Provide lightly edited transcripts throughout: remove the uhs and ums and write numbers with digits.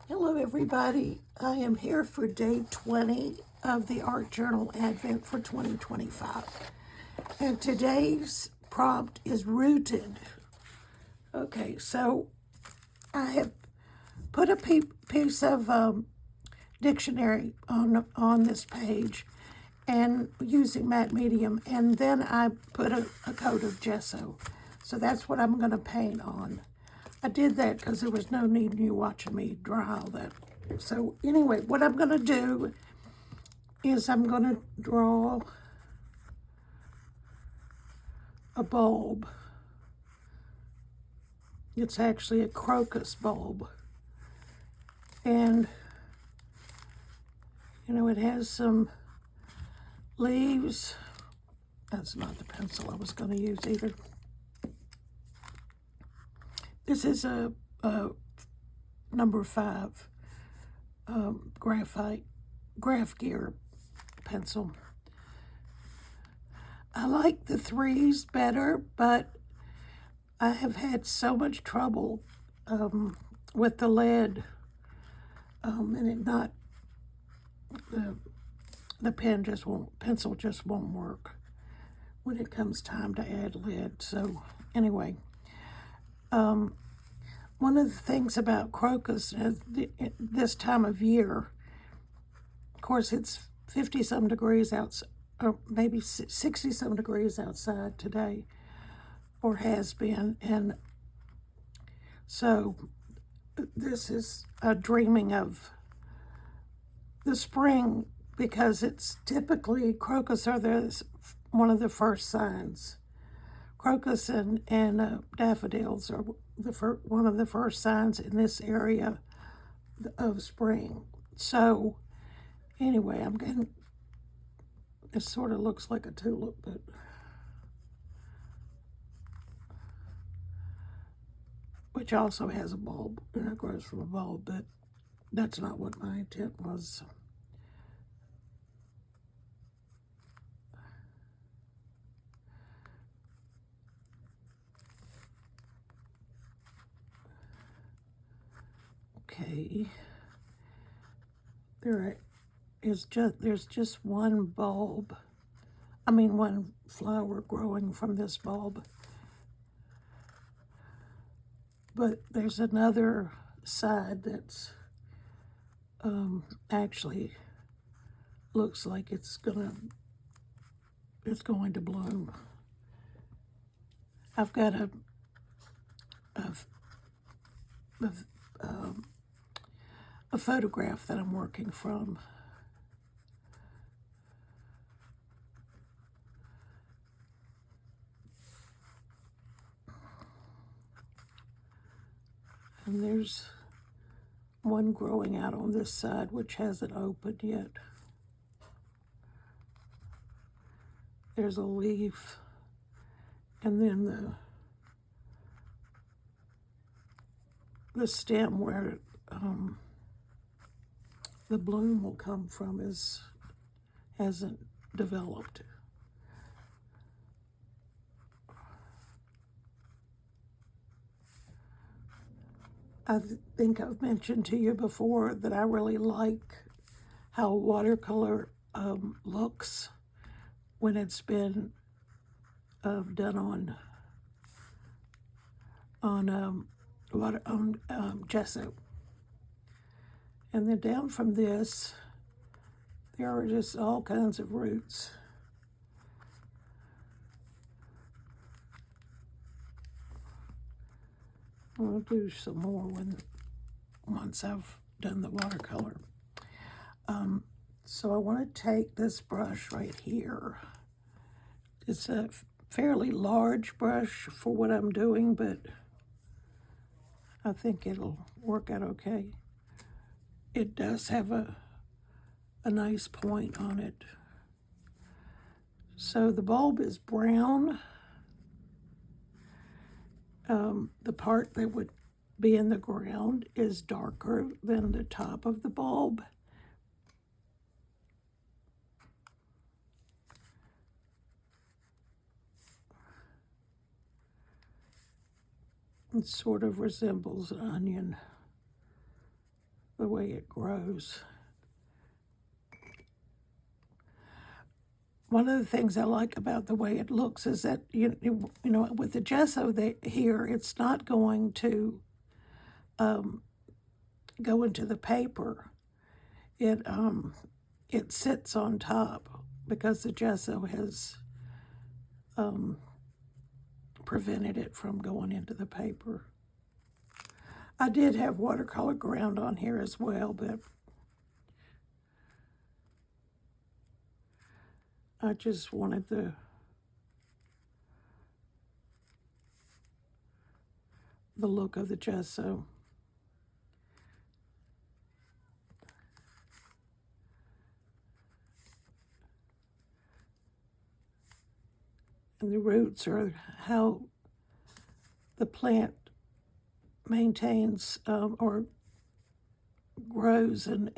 Hello everybody, I am here for day 20 of the Art Journal Advent for 2025. And today's prompt is rooted. Okay, so I have put a piece of dictionary on this page and using matte medium, and then I put a coat of gesso. So that's what I'm going to paint on. I did that because there was no need in you watching me draw all that. So anyway, what I'm going to do is I'm going to draw a bulb. It's actually a crocus bulb. And, it has some leaves. That's not the pencil I was going to use either. This is a number 5 graphite graph gear pencil. I like the 3s better, but I have had so much trouble with the lead and it not the pencil just won't work when it comes time to add lead. So anyway, one of the things about crocus is this time of year, of course, it's 50-some degrees outside, or maybe 60-some degrees outside today, or has been. And so this is a dreaming of the spring, because it's typically crocus are one of the first signs. Crocus and daffodils are one of the first signs in this area of spring. So anyway, it sort of looks like a tulip, but which also has a bulb, and it grows from a bulb, but that's not what my intent was. Okay, there's just one bulb. One flower growing from this bulb. But there's another side that's actually looks like it's going to bloom. I've got a photograph that I'm working from. And there's one growing out on this side, which hasn't opened yet. There's a leaf, and then the stem where the bloom will come from hasn't developed. I think I've mentioned to you before that I really like how watercolor looks when it's been done on gesso. And then down from this, there are just all kinds of roots. I'll do some more once I've done the watercolor. So I want to take this brush right here. It's a fairly large brush for what I'm doing, but I think it'll work out okay. It does have a nice point on it. So the bulb is brown. The part that would be in the ground is darker than the top of the bulb. It sort of resembles an onion. the way it grows. One of the things I like about the way it looks is that, you know, with the gesso here, it's not going to go into the paper. It sits on top because the gesso has prevented it from going into the paper. I did have watercolor ground on here as well, but I just wanted the look of the gesso. And the roots are how the plant maintains or grows and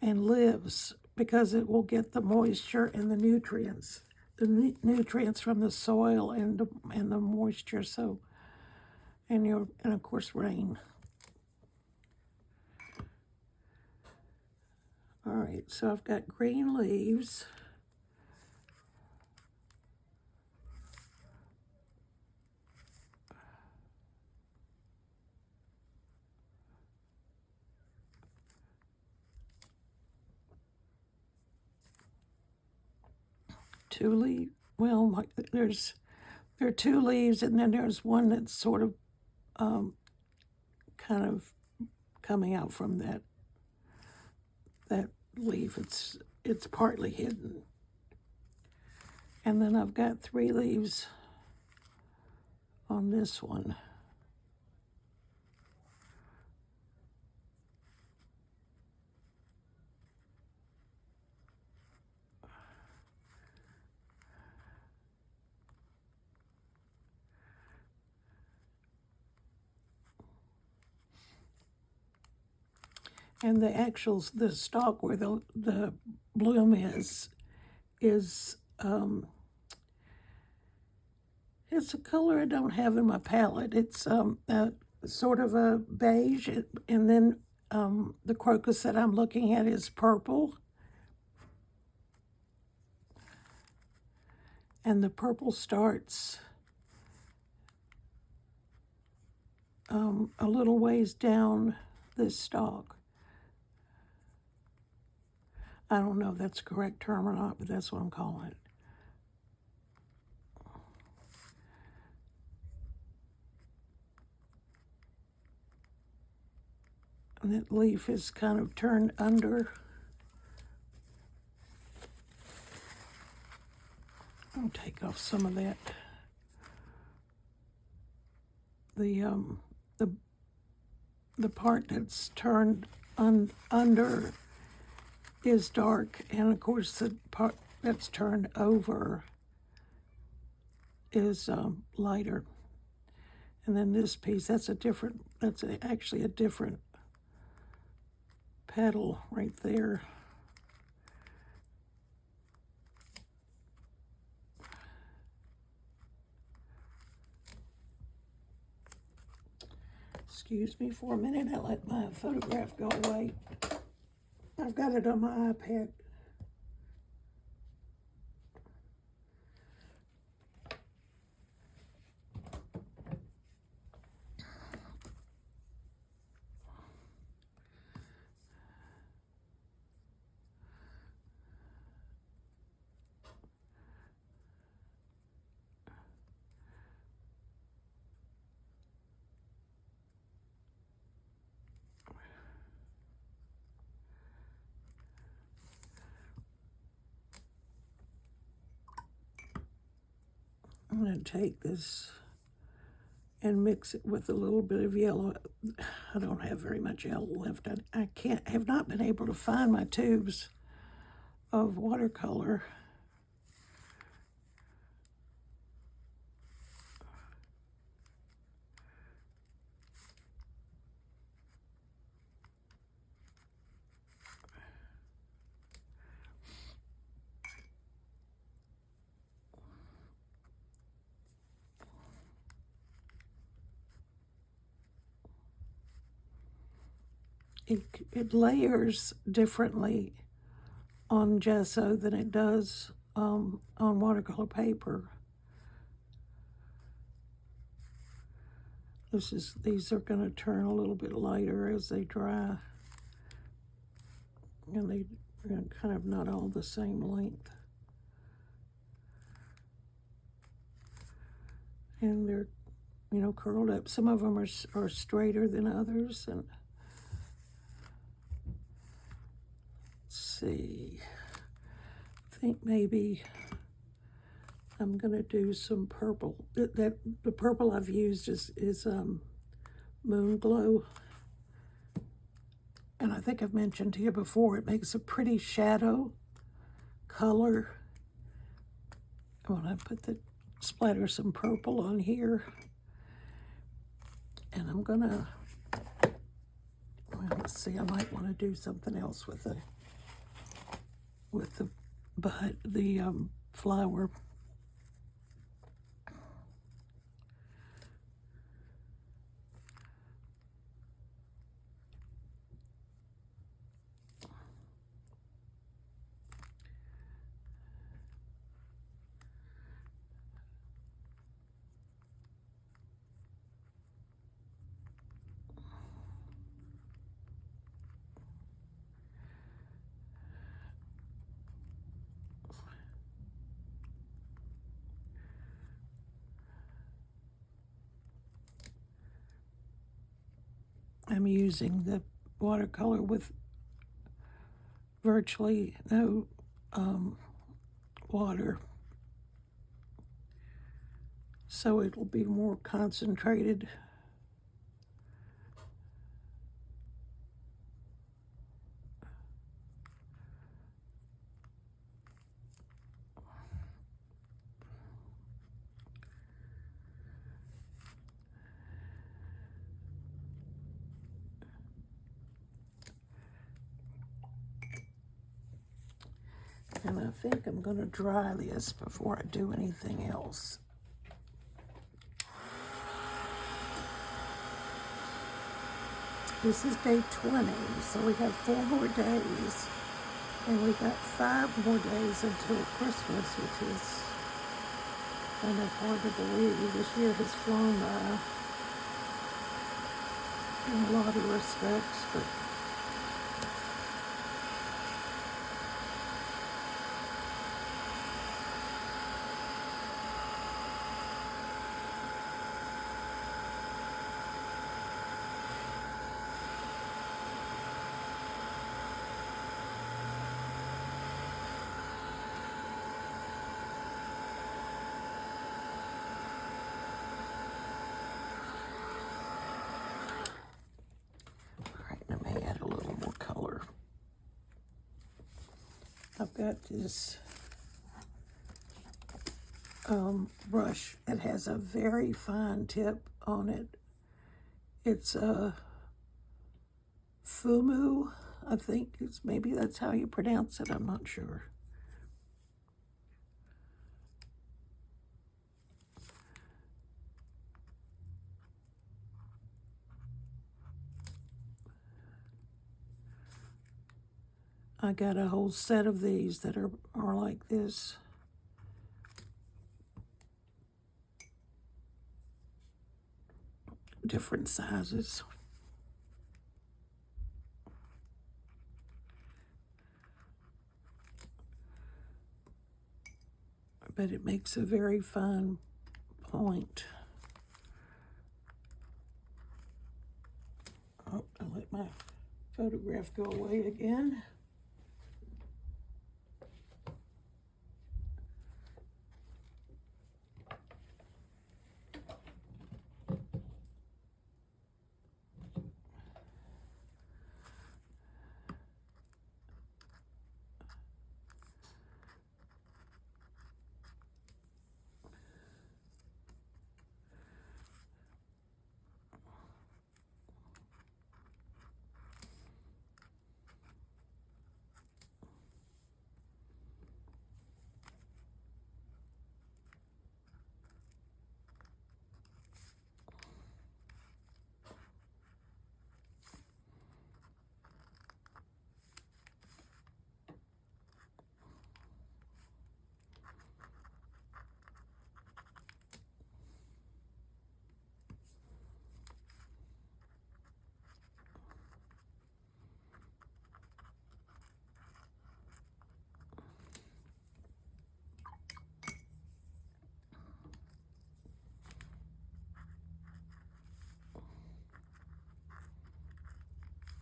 lives, because it will get the moisture and the nutrients, nutrients from the soil and the moisture. So, and of course rain. All right, so I've got green leaves. Two leaves. Well, there are two leaves, and then there's one that's sort of kind of coming out from that leaf. It's partly hidden. And then I've got three leaves on this one. And the stalk where the bloom is it's a color I don't have in my palette. It's sort of a beige, and then the crocus that I'm looking at is purple. And the purple starts a little ways down this stalk. I don't know if that's the correct term or not, but that's what I'm calling it. And that leaf is kind of turned under. I'll take off some of that. The part that's turned under is dark, and of course the part that's turned over is lighter. And then this piece, that's actually a different petal right there. Excuse me for a minute, I let my photograph go away. I've got it on my iPad. I'm going to take this and mix it with a little bit of yellow. I don't have very much yellow left. I have not been able to find my tubes of watercolor. it layers differently on gesso than it does on watercolor paper. These are going to turn a little bit lighter as they dry, and they're kind of not all the same length. And they're, curled up. Some of them are straighter than others. And let's see, I think maybe I'm gonna do some purple. The purple I've used is Moon Glow, and I think I've mentioned to you before, it makes a pretty shadow color. When I splatter some purple on here, and I'm gonna, well, let's see, I might want to do something else with the flower. I'm using the watercolor with virtually no water, so it'll be more concentrated. And I think I'm going to dry this before I do anything else. This is day 20, so we have 4 more days, and we got 5 more days until Christmas, which is kind of hard to believe. This year has flown by in a lot of respects, but I've got this brush that has a very fine tip on it. It's a Fumu, I think maybe that's how you pronounce it, I'm not sure. I got a whole set of these that are like this. Different sizes. But it makes a very fine point. Oh, I let my photograph go away again.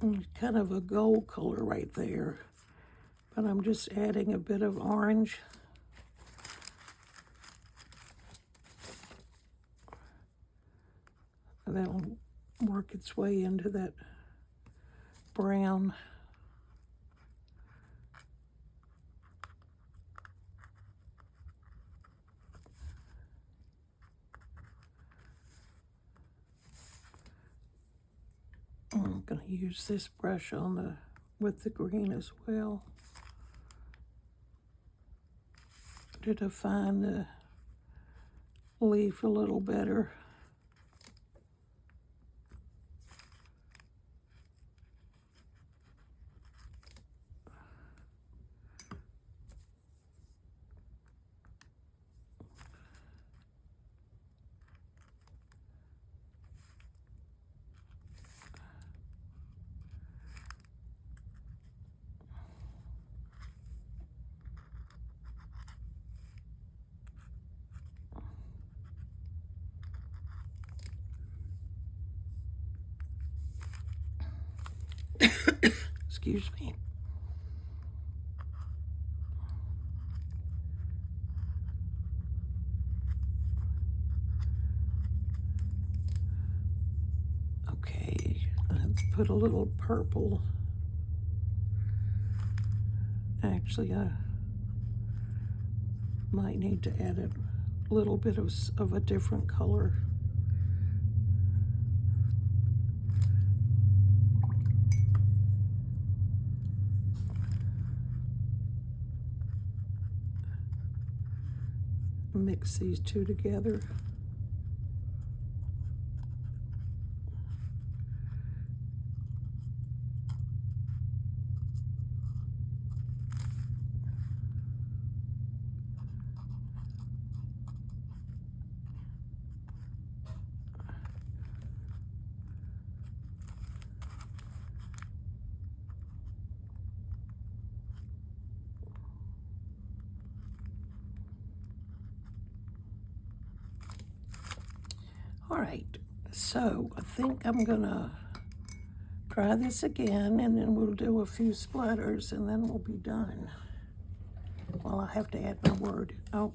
kind of a gold color right there, but I'm just adding a bit of orange. That'll work its way into that brown. I'm going to use this brush on with the green as well to define the leaf a little better. Excuse me. Okay, let's put a little purple. Actually, I might need to add a little bit of a different color. Mix these two together. All right, so I think I'm gonna try this again, and then we'll do a few splatters, and then we'll be done. Well, I have to add my word. Oh,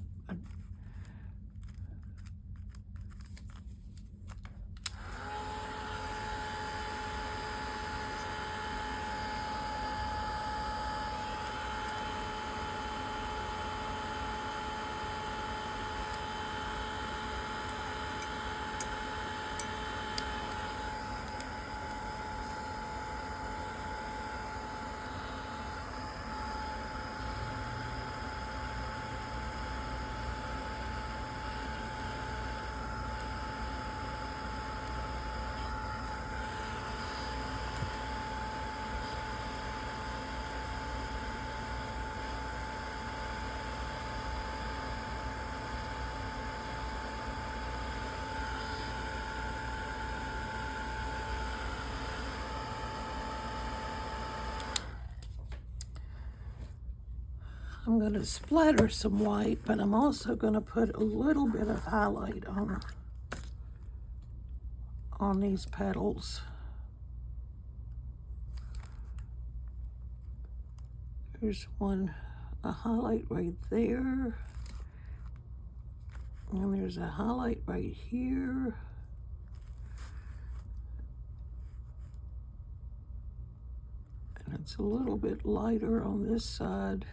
I'm going to splatter some white, but I'm also going to put a little bit of highlight on these petals. There's a highlight right there, and there's a highlight right here. And it's a little bit lighter on this side.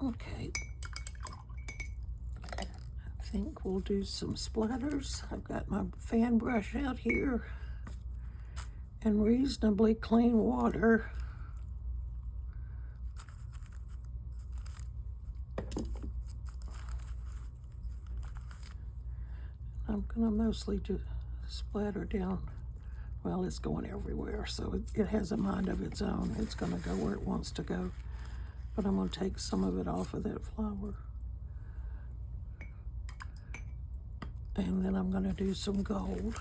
Okay. I think we'll do some splatters. I've got my fan brush out here and reasonably clean water. I'm gonna mostly just splatter down. Well, it's going everywhere, so it has a mind of its own. It's gonna go where it wants to go. But I'm gonna take some of it off of that flour. And then I'm gonna do some gold.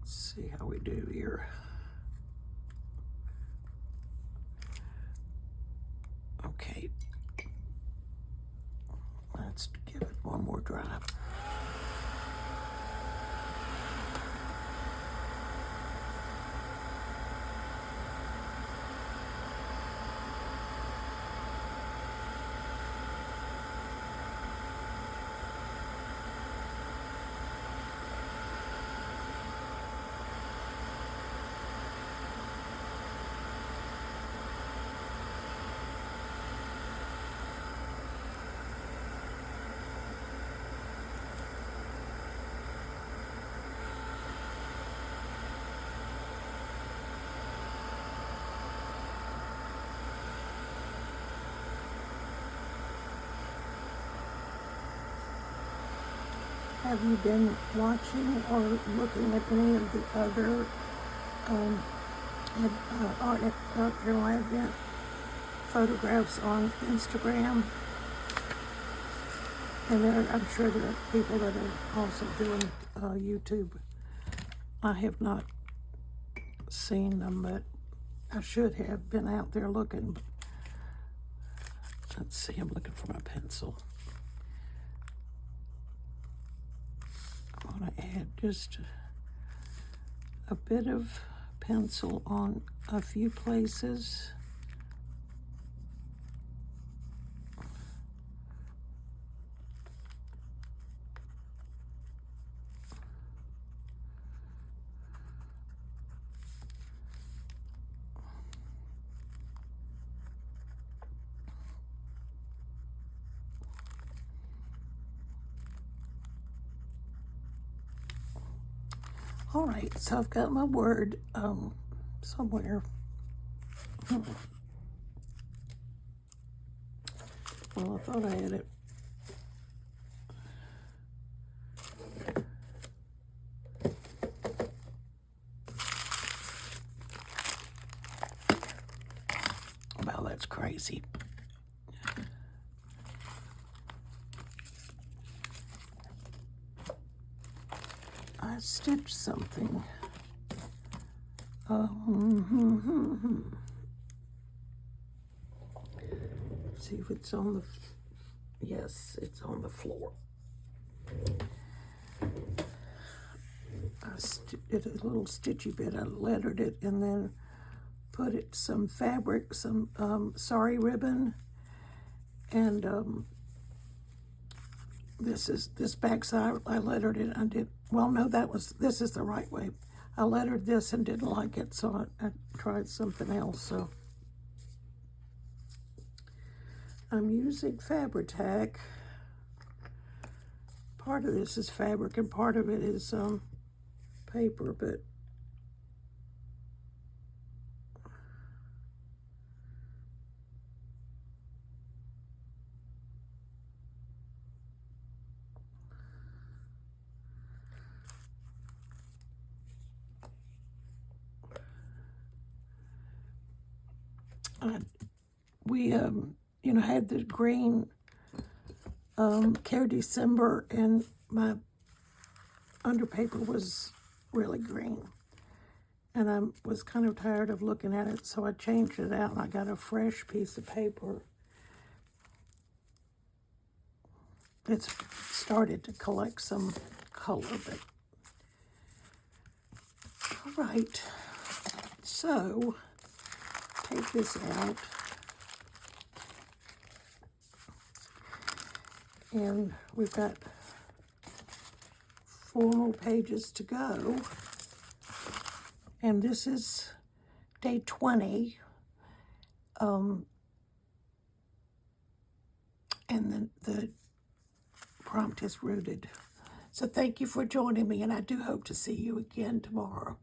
Let's see how we do here. Okay. Let's give it one more dry. Have you been watching or looking at any of the other Art Journal Advent photographs on Instagram? And I'm sure there are people that are also doing YouTube. I have not seen them, but I should have been out there looking. Let's see, I'm looking for my pencil. I'm going to add just a bit of pencil on a few places. All right, so I've got my word somewhere. Well, I thought I had it. Well, that's crazy. I stitched something. See if it's on the, yes, it's on the floor. I did a little stitchy bit. I lettered it and then put it some fabric, some sari ribbon, and this backside. I lettered it. I did well. No, this is the right way. I lettered this and didn't like it, so I tried something else. So I'm using Fabri-Tac. Part of this is fabric and part of it is paper, but we had the green Care December, and my underpaper was really green. And I was kind of tired of looking at it, so I changed it out and I got a fresh piece of paper. It's started to collect some color, but all right. So take this out, and we've got 4 more pages to go. And this is day 20. And then the prompt is rooted. So thank you for joining me, and I do hope to see you again tomorrow.